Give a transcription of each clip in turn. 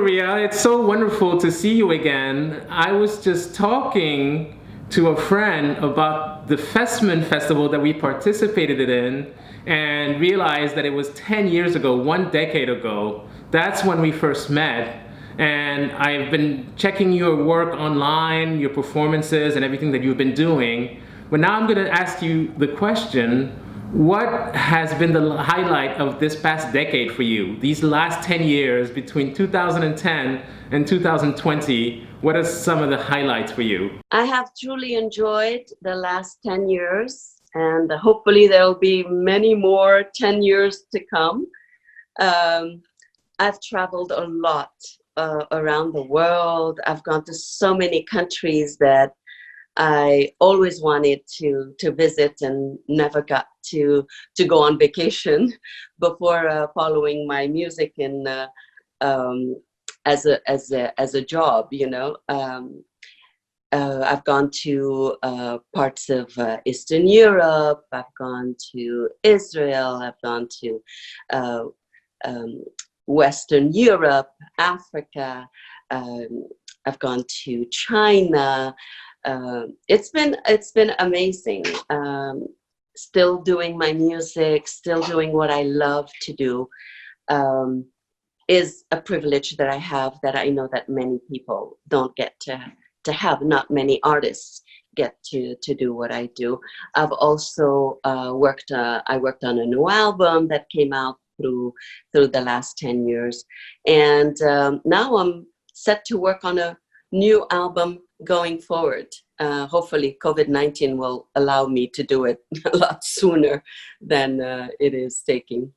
Maria. It's so wonderful to see you again. I was just talking to a friend about the Festman Festival that we participated in and realized that it was 10 years ago, 1 decade ago. That's when we first met. And I've been checking your work online, your performances, and everything that you've been doing. But now I'm going to ask you the question, what has been the highlight of this past decade for you? These last 10 years, between 2010 and 2020, what are some of the highlights for you? I have truly enjoyed the last 10 years, and hopefully there will be many more 10 years to come. I've traveled a lot around the world. I've gone to so many countries that I always wanted to visit and never got to go on vacation before following my music in as a job, you know. I've gone to parts of Eastern Europe. I've gone to Israel. I've gone to Western Europe, Africa. I've gone to China. It's been amazing. Still doing my music, still doing what I love to do, is a privilege that I have that I know that many people don't get to have. Not many artists get to do what I do. I've also worked on a new album that came out through the last 10 years. And now I'm set to work on a new album going forward. Hopefully COVID-19 will allow me to do it a lot sooner than it is taking.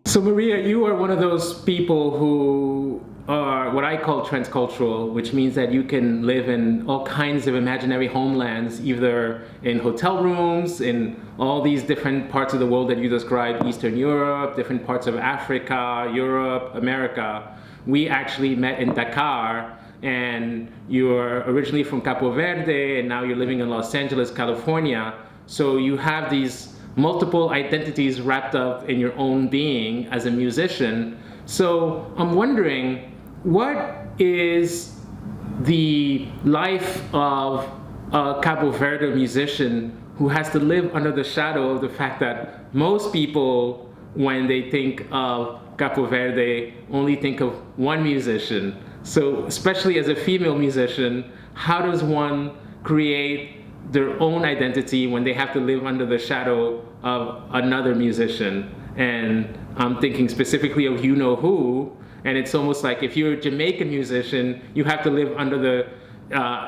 So Maria, you are one of those people who are what I call transcultural, which means that you can live in all kinds of imaginary homelands, either in hotel rooms, in all these different parts of the world that you described, Eastern Europe, different parts of Africa, Europe, America. We actually met in Dakar, and you're originally from Cabo Verde, and now you're living in Los Angeles, California. So you have these multiple identities wrapped up in your own being as a musician. So I'm wondering, what is the life of a Cabo Verde musician who has to live under the shadow of the fact that most people, when they think of Cabo Verde, only think of one musician? So especially as a female musician, how does one create their own identity when they have to live under the shadow of another musician? And I'm thinking specifically of You Know Who, and it's almost like if you're a Jamaican musician, you have to live under the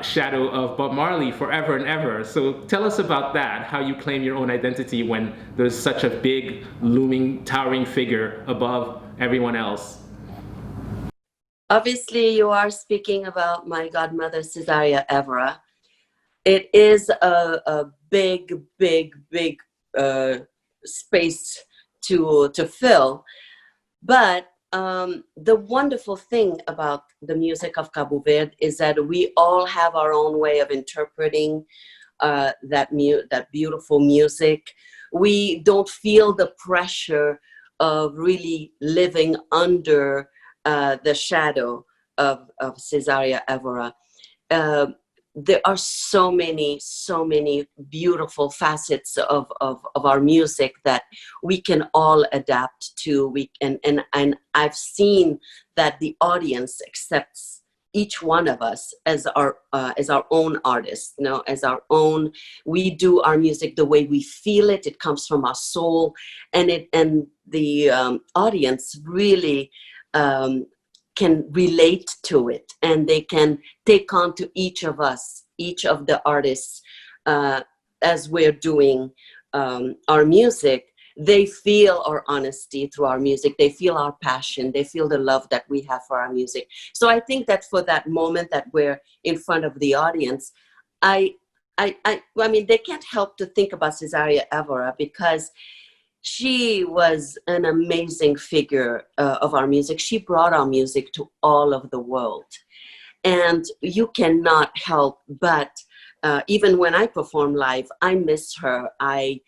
shadow of Bob Marley forever and ever. So tell us about that, how you claim your own identity when there's such a big, looming, towering figure above everyone else. Obviously, you are speaking about my godmother, Cesaria Evora. It is a big space to fill. But the wonderful thing about the music of Cabo Verde is that we all have our own way of interpreting that beautiful music. We don't feel the pressure of really living under the shadow of Cesaria Evora. There are so many beautiful facets of our music that we can all adapt to. And I've seen that the audience accepts each one of us as our own artists, you know, as our own. We do our music the way we feel it. It comes from our soul, and the audience really can relate to it, and they can take on to each of us, each of the artists, as we're doing our music. They feel our honesty through our music. They feel our passion. They feel the love that we have for our music. So I think that for that moment that we're in front of the audience, I mean, they can't help to think about Cesaria Evora, because she was an amazing figure of our music. She brought our music to all of the world. And you cannot help but, even when I perform live, I miss her. I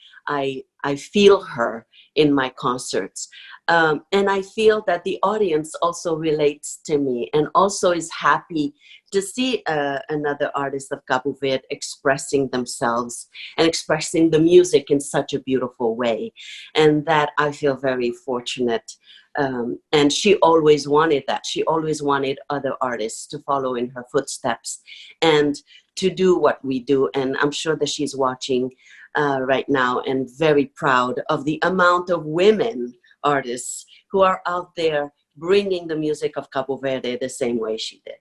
feel her in my concerts. And I feel that the audience also relates to me and also is happy to see another artist of Cabo Verde expressing themselves and expressing the music in such a beautiful way. And that I feel very fortunate. And she always wanted that. She always wanted other artists to follow in her footsteps and to do what we do. And I'm sure that she's watching right now and very proud of the amount of women artists who are out there bringing the music of Cabo Verde the same way she did.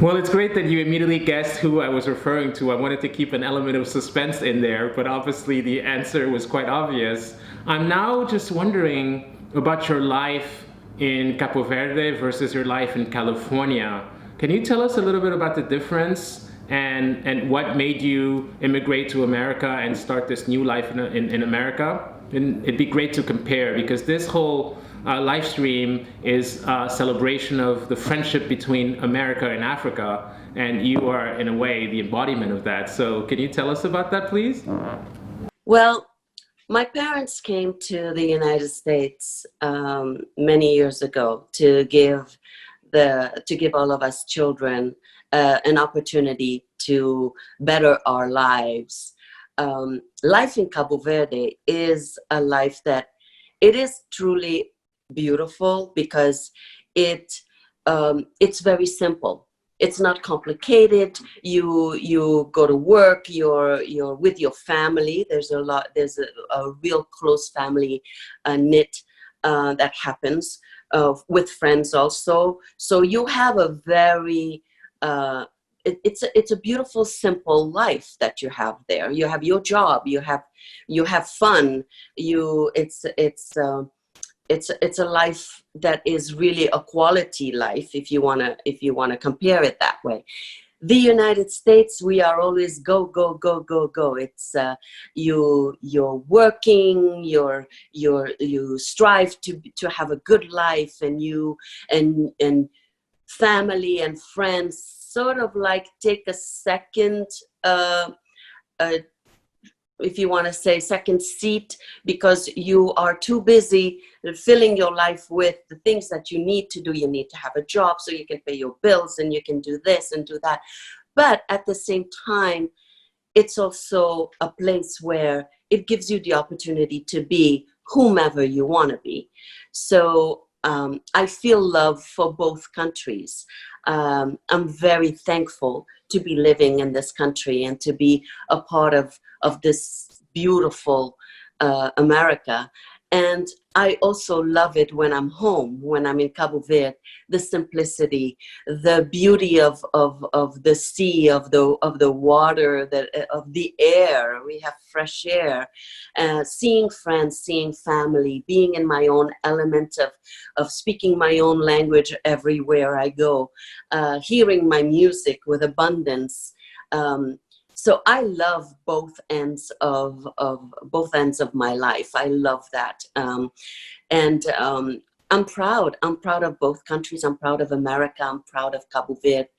Well, it's great that you immediately guessed who I was referring to. I wanted to keep an element of suspense in there, but obviously the answer was quite obvious. I'm now just wondering about your life in Cabo Verde versus your life in California. Can you tell us a little bit about the difference and what made you immigrate to America and start this new life in America? And it'd be great to compare, because this whole live stream is a celebration of the friendship between America and Africa, and you are, in a way, the embodiment of that. So can you tell us about that, please? Well, my parents came to the United States many years ago to give all of us children an opportunity to better our lives. Life in Cabo Verde is a life that it is truly beautiful because it's very simple. It's not complicated. You go to work. You're with your family. There's a real close family knit that happens with friends also. So you have a very it's a beautiful, simple life that you have there. You have your job. You have fun. It's a life that is really a quality life if you wanna compare it that way. The United States, we are always go go go go go. It's you're working, you strive to have a good life, and family and friends sort of like take a second if you want to say second seat, because you are too busy filling your life with the things that you need to do. You need to have a job so you can pay your bills, and you can do this and do that. But at the same time, it's also a place where it gives you the opportunity to be whomever you want to be. So I feel love for both countries. I'm very thankful to be living in this country and to be a part of this beautiful America. And I also love it when I'm home, when I'm in Cabo Verde, the simplicity, the beauty of the sea, of the water, of the air. We have fresh air, seeing friends, seeing family, being in my own element of speaking my own language everywhere I go, hearing my music with abundance. So I love both ends of my life. I love that, and I'm proud. I'm proud of both countries. I'm proud of America. I'm proud of Cabo Verde.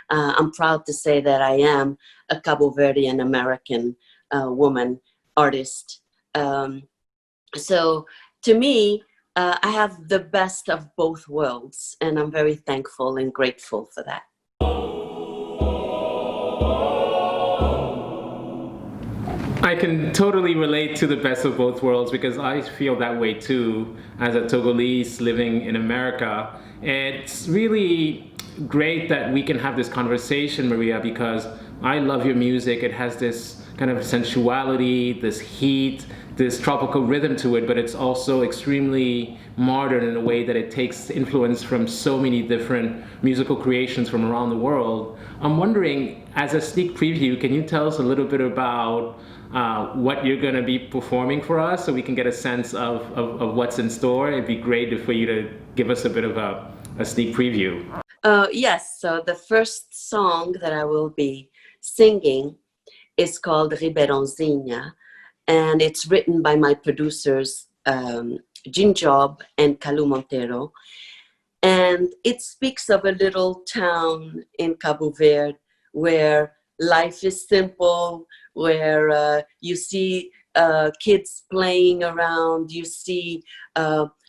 I'm proud to say that I am a Cabo Verdean American woman artist. So to me, I have the best of both worlds, and I'm very thankful and grateful for that. I can totally relate to the best of both worlds, because I feel that way too as a Togolese living in America. It's really great that we can have this conversation, Maria, because I love your music. It has this kind of sensuality, this heat, this tropical rhythm to it, but it's also extremely modern in a way that it takes influence from so many different musical creations from around the world. I'm wondering, as a sneak preview, can you tell us a little bit about what you're going to be performing for us, so we can get a sense of what's in store? It'd be great for you to give us a bit of a sneak preview. Yes, so the first song that I will be singing is called Ribeirãozinha, and it's written by my producers, Jin Job and Calu Monteiro. And it speaks of a little town in Cabo Verde where life is simple, where you see kids playing around, you see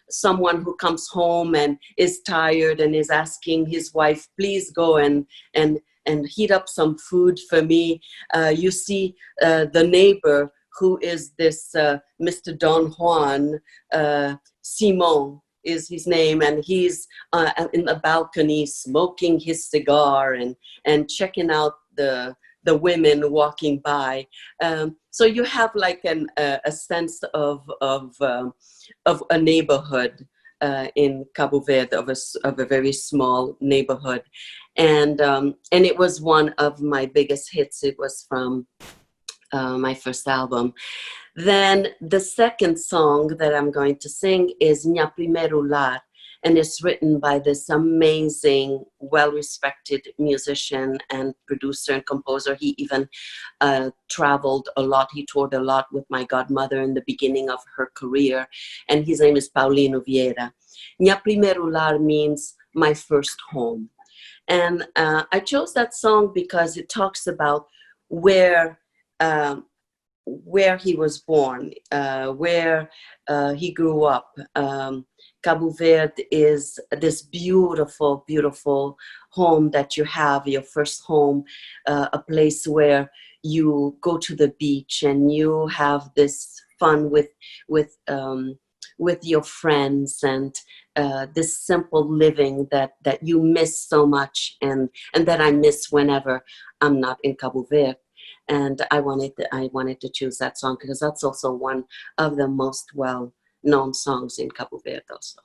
someone who comes home and is tired and is asking his wife, please go and heat up some food for me. You see the neighbor who is this Mr. Don Juan, Simon is his name, and he's in the balcony smoking his cigar and checking out the women walking by. So you have like a sense of a neighborhood in Cabo Verde, of a very small neighborhood, and it was one of my biggest hits. It was from my first album. Then the second song that I'm going to sing is Minha Primeiro Lar, and it's written by this amazing, well-respected musician and producer and composer. He even traveled a lot. He toured a lot with my godmother in the beginning of her career, and his name is Paulino Vieira. Minha Primeiro Lar means my first home. And I chose that song because it talks about where he was born, where he grew up. Cabo Verde is this beautiful, beautiful home that you have, your first home, a place where you go to the beach and you have this fun with your friends, and this simple living that you miss so much, and that I miss whenever I'm not in Cabo Verde. And I wanted to choose that song because that's also one of the most well-known songs in Cabo Verde also.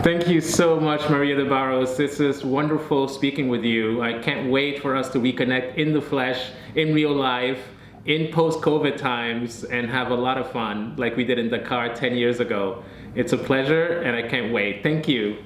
Thank you so much, Maria de Barros. This is wonderful speaking with you. I can't wait for us to reconnect in the flesh, in real life, in post-COVID times, and have a lot of fun like we did in Dakar 10 years ago. It's a pleasure, and I can't wait. Thank you.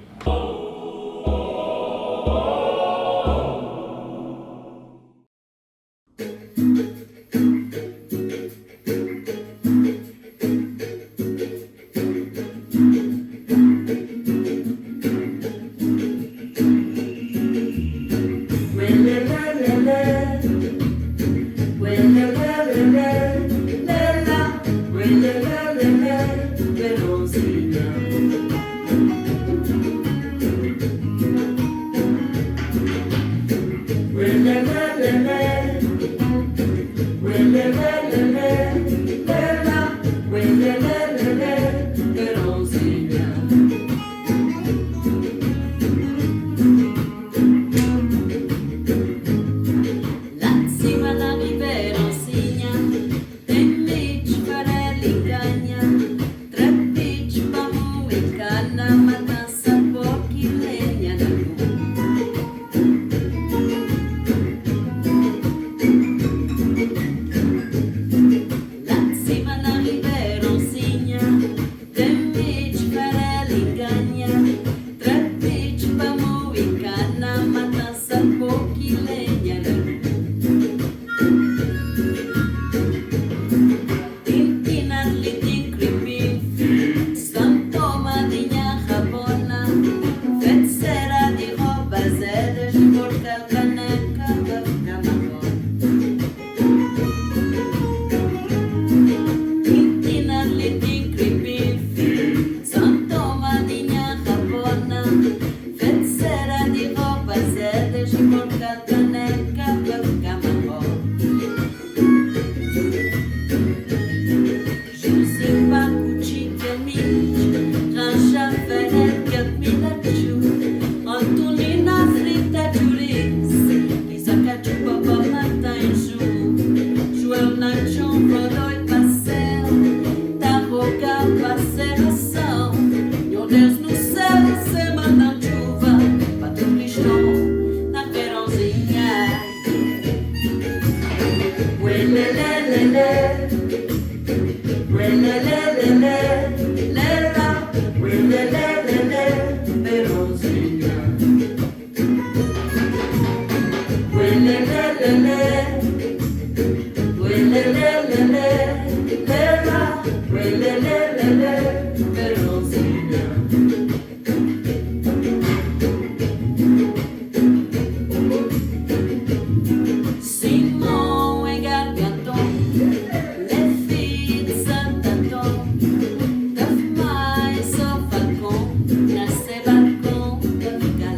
nesse balcão pra ficar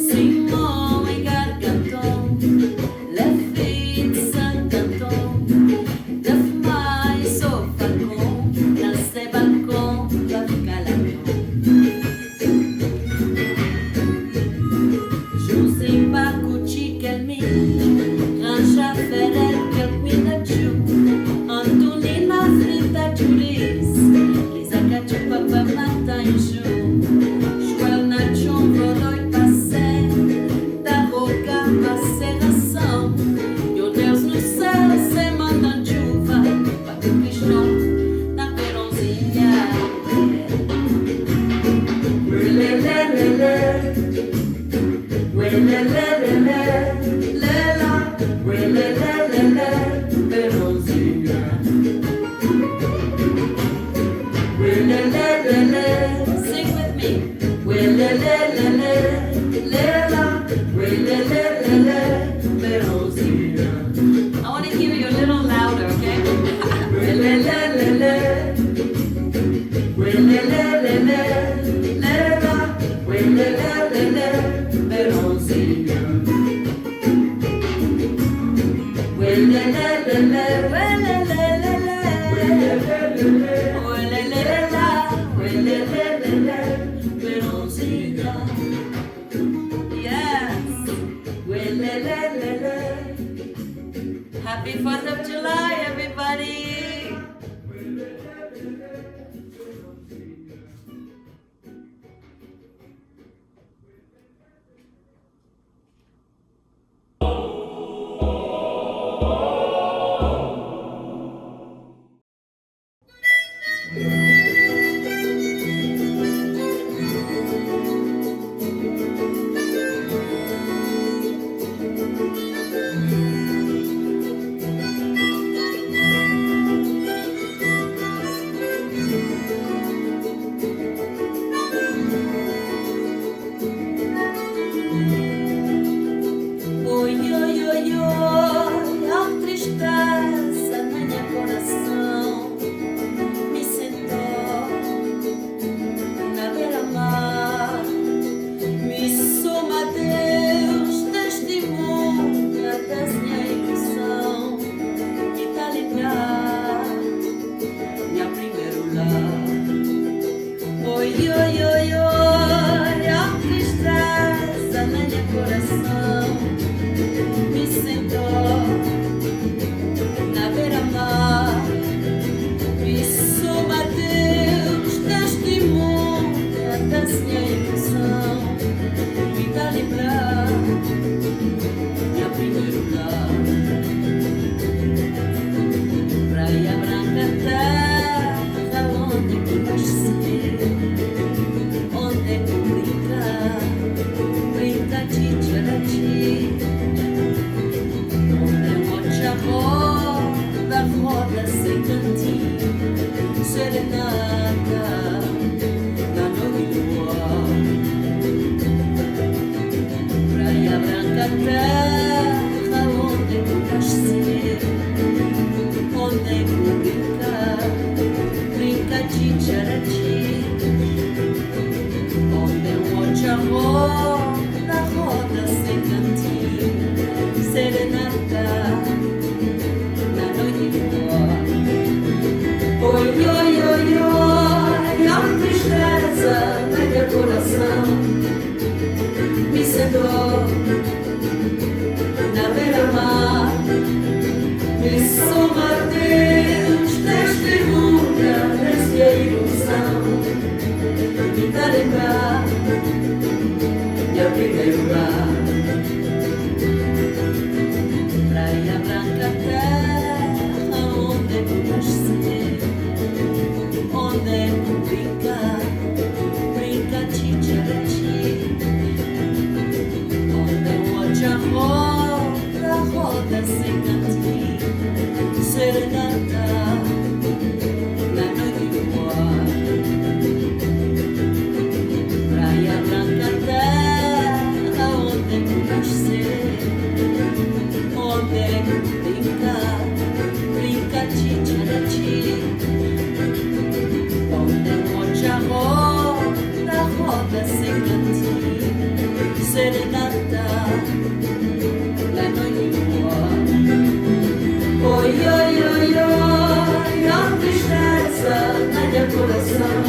Simão e garganton, le filles de Saint-Anton, de mais au falcon, nesse balcão pra ficar José Bacuti Kelmi, Ranja Ferrer Kelmina Chu, Antonina Frita Juris, Lisa Cachupa Pamata Inju, Joel Nachon Rodoi Passé, da Roca Maceração, e o Deus no céu se manda chuva, para o Cristão na Peronzinha. Sing with me. I want to hear you a little louder, okay? Happy 4th of July, everybody! Oi, oi, oi, oi, a tristeza no meu coração me sentou na beira-mar, me soma Deus, testemunha da minha ilusão, e tá lembrar minha primeiro lar. Oi, oi, oi, oi, a tristeza no meu coração me sentou na beira-mar, me soma Deus, testemunha da minha ilusão, me dá lembrar minha primeiro lar. Praia branca, terra onde eu nasci, onde eu brincar, brinca de tcharati. Roda sem cantinho, serenata da noite do ar. Praia branca, terra onde eu nasci, onde eu brincar, brinca de tcharati. Onde eu monte a roda sem cantinho, serenata. Oi, oi, oi, oi, a tristeza no meu coração me sentou na beira-mar, me soma Deus, testemunha dessa ilusão, me dá lembrar meu primeiro lar. Praia branca, terra onde eu nasci, onde eu brincar, brinca de tcharati. Onde eu monte a roda sem cantinho, serenata na noite do ar. Praia branca, terra onde eu nasci, onde eu brincar, brinca de tcharati. coração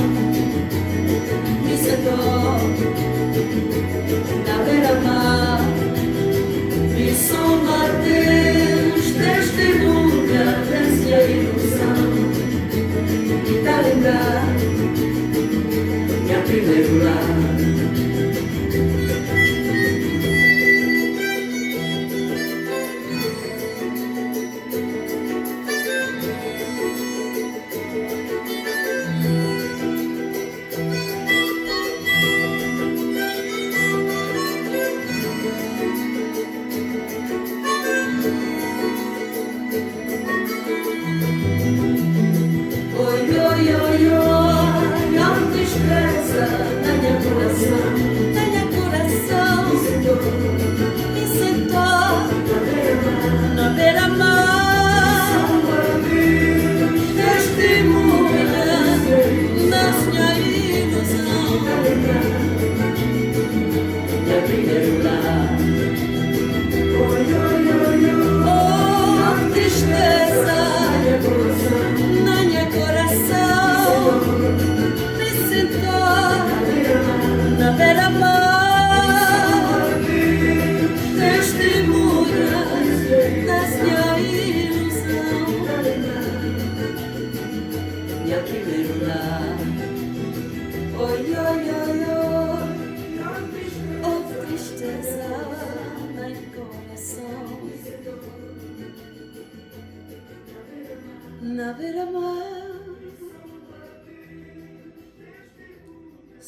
me sentou na beira-mar e som Mateus testemunha dessa ilusão e tá lembrar minha primeiro lar.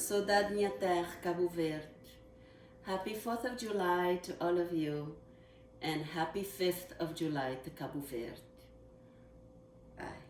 Saudade minha terra, Cabo Verde. Happy 4th of July to all of you, and happy 5th of July to Cabo Verde. Bye.